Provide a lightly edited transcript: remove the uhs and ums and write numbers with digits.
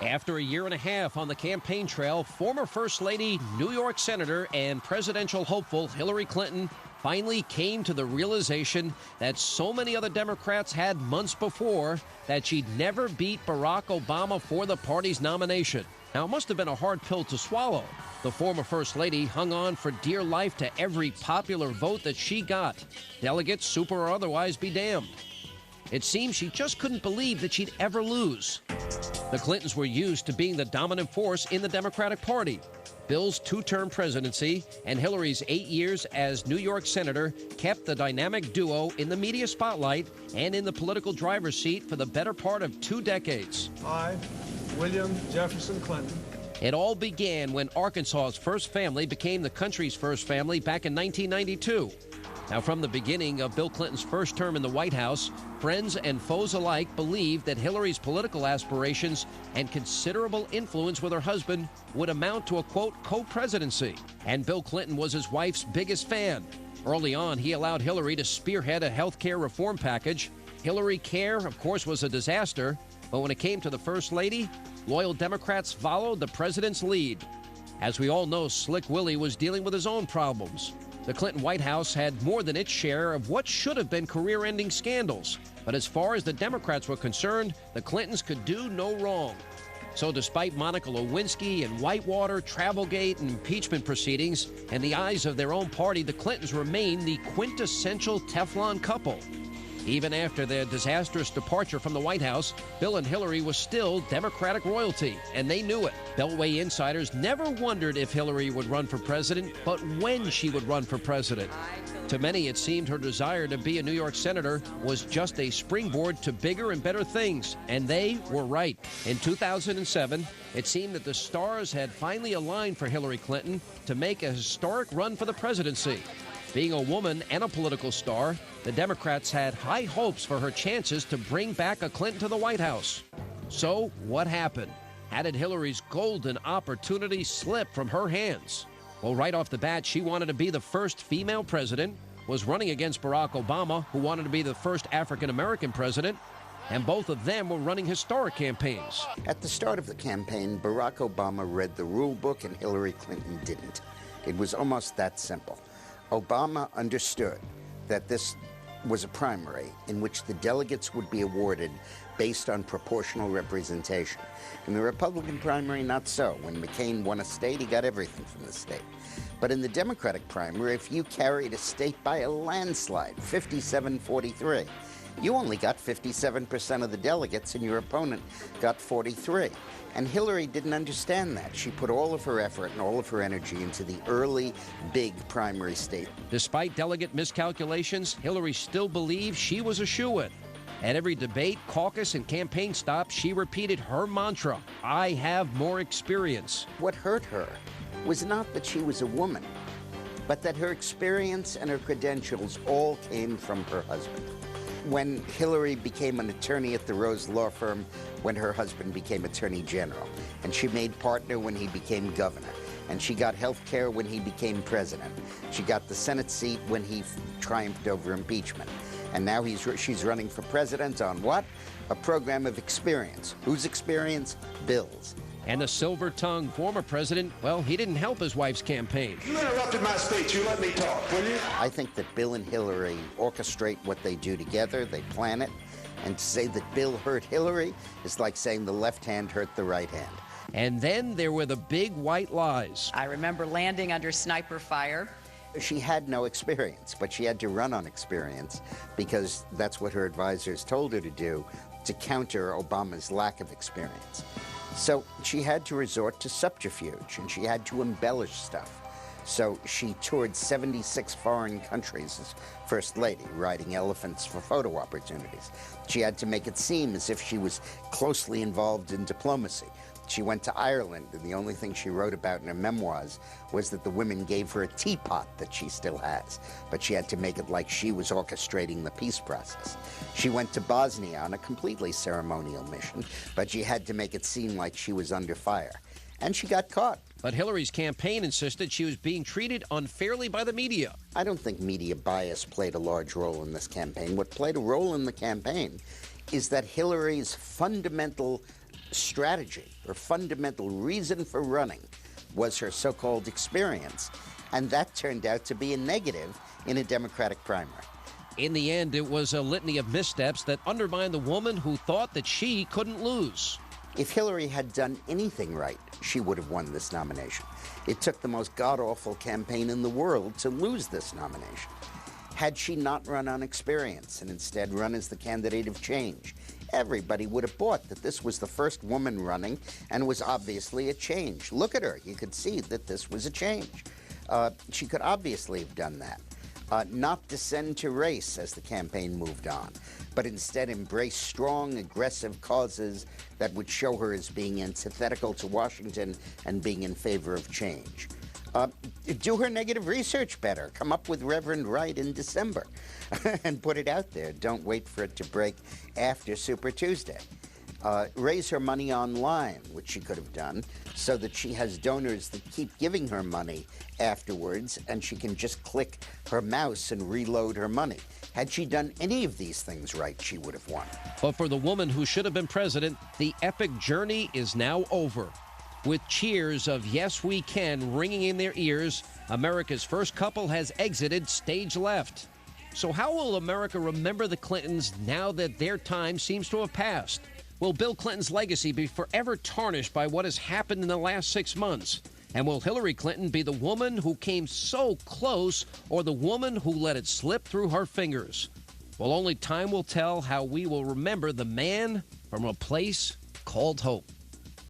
After a year and a half on the campaign trail, former First Lady, New York Senator, and presidential hopeful Hillary Clinton finally came to the realization that so many other Democrats had months before that she'd never beat Barack Obama for the party's nomination. Now, it must have been a hard pill to swallow. The former First Lady hung on for dear life to every popular vote that she got. Delegates, super or otherwise, be damned. It seems she just couldn't believe that she'd ever lose. The Clintons were used to being the dominant force in the Democratic Party. Bill's two-term presidency and Hillary's 8 years as New York Senator kept the dynamic duo in the media spotlight and in the political driver's seat for the better part of 2 decades. I, William Jefferson Clinton. It all began when Arkansas's first family became the country's first family back in 1992. Now, from the beginning of Bill Clinton's first term in the White House, friends and foes alike believed that Hillary's political aspirations and considerable influence with her husband would amount to a, quote, co-presidency. And Bill Clinton was his wife's biggest fan. Early on, he allowed Hillary to spearhead a health care reform package. Hillary Care, of course, was a disaster. But when it came to the First Lady, loyal Democrats followed the president's lead. As we all know, Slick Willie was dealing with his own problems. The Clinton White House had more than its share of what should have been career-ending scandals. But as far as the Democrats were concerned, the Clintons could do no wrong. So despite Monica Lewinsky and Whitewater, Travelgate, and impeachment proceedings, in the eyes of their own party, the Clintons remained the quintessential Teflon couple. Even after their disastrous departure from the White House, Bill and Hillary were still Democratic royalty, and they knew it. Beltway insiders never wondered if Hillary would run for president, but when she would run for president. To many, it seemed her desire to be a New York senator was just a springboard to bigger and better things, and they were right. In 2007, it seemed that the stars had finally aligned for Hillary Clinton to make a historic run for the presidency. Being a woman and a political star, the Democrats had high hopes for her chances to bring back a Clinton to the White House. So what happened? How did Hillary's golden opportunity slip from her hands? Well, right off the bat, she wanted to be the first female president, was running against Barack Obama, who wanted to be the first African-American president, and both of them were running historic campaigns. At the start of the campaign, Barack Obama read the rule book and Hillary Clinton didn't. It was almost that simple. Obama understood that this was a primary in which the delegates would be awarded based on proportional representation. In the Republican primary, not so. When McCain won a state, he got everything from the state. But in the Democratic primary, if you carried a state by a landslide, 57-43, you only got 57% of the delegates and your opponent got 43. And Hillary didn't understand that. She put all of her effort and all of her energy into the early, big primary state. Despite delegate miscalculations, Hillary still believed she was a shoo-in. At every debate, caucus, and campaign stop, she repeated her mantra, "I have more experience." What hurt her was not that she was a woman, but that her experience and her credentials all came from her husband. When Hillary became an attorney at the Rose Law Firm, when her husband became Attorney General, and she made partner when he became governor, and she got health care when he became president. She got the Senate seat when he triumphed over impeachment. And now she's running for president on what? A program of experience. Whose experience? Bill's. And the silver-tongued former president, well, he didn't help his wife's campaign. You interrupted my speech. You let me talk, will you? I think that Bill and Hillary orchestrate what they do together. They plan it. And to say that Bill hurt Hillary is like saying the left hand hurt the right hand. And then there were the big white lies. I remember landing under sniper fire. She had no experience, but she had to run on experience because that's what her advisors told her to do to counter Obama's lack of experience. So she had to resort to subterfuge, and she had to embellish stuff. So she toured 76 foreign countries as First Lady, riding elephants for photo opportunities. She had to make it seem as if she was closely involved in diplomacy. She went to Ireland, and the only thing she wrote about in her memoirs was that the women gave her a teapot that she still has, but she had to make it like she was orchestrating the peace process. She went to Bosnia on a completely ceremonial mission, but she had to make it seem like she was under fire. And she got caught. But Hillary's campaign insisted she was being treated unfairly by the media. I don't think media bias played a large role in this campaign. What played a role in the campaign is that Hillary's fundamental strategy, her fundamental reason for running, was her so-called experience, and that turned out to be a negative in a Democratic primary. In the end, it was a litany of missteps that undermined the woman who thought that she couldn't lose. If Hillary had done anything right, she would have won this nomination. It took the most god-awful campaign in the world to lose this nomination. Had she not run on experience and instead run as the candidate of change, everybody would have bought that this was the first woman running and was obviously a change. Look at her. You could see that this was a change. She could obviously have done that. Not descend to race as the campaign moved on, but instead embrace strong, aggressive causes that would show her as being antithetical to Washington and being in favor of change. Do her negative research better. Come up with Reverend Right in December and put it out there. Don't wait for it to break after Super Tuesday. Raise her money online, which she could have done, so that she has donors that keep giving her money afterwards, and she can just click her mouse and reload her money. Had she done any of these things right, she would have won. But for the woman who should have been president, the epic journey is now over. With cheers of "Yes, we can" ringing in their ears, America's first couple has exited stage left. So how will America remember the Clintons now that their time seems to have passed? Will Bill Clinton's legacy be forever tarnished by what has happened in the last 6 months? And will Hillary Clinton be the woman who came so close, or the woman who let it slip through her fingers? Well, only time will tell how we will remember the man from a place called hope.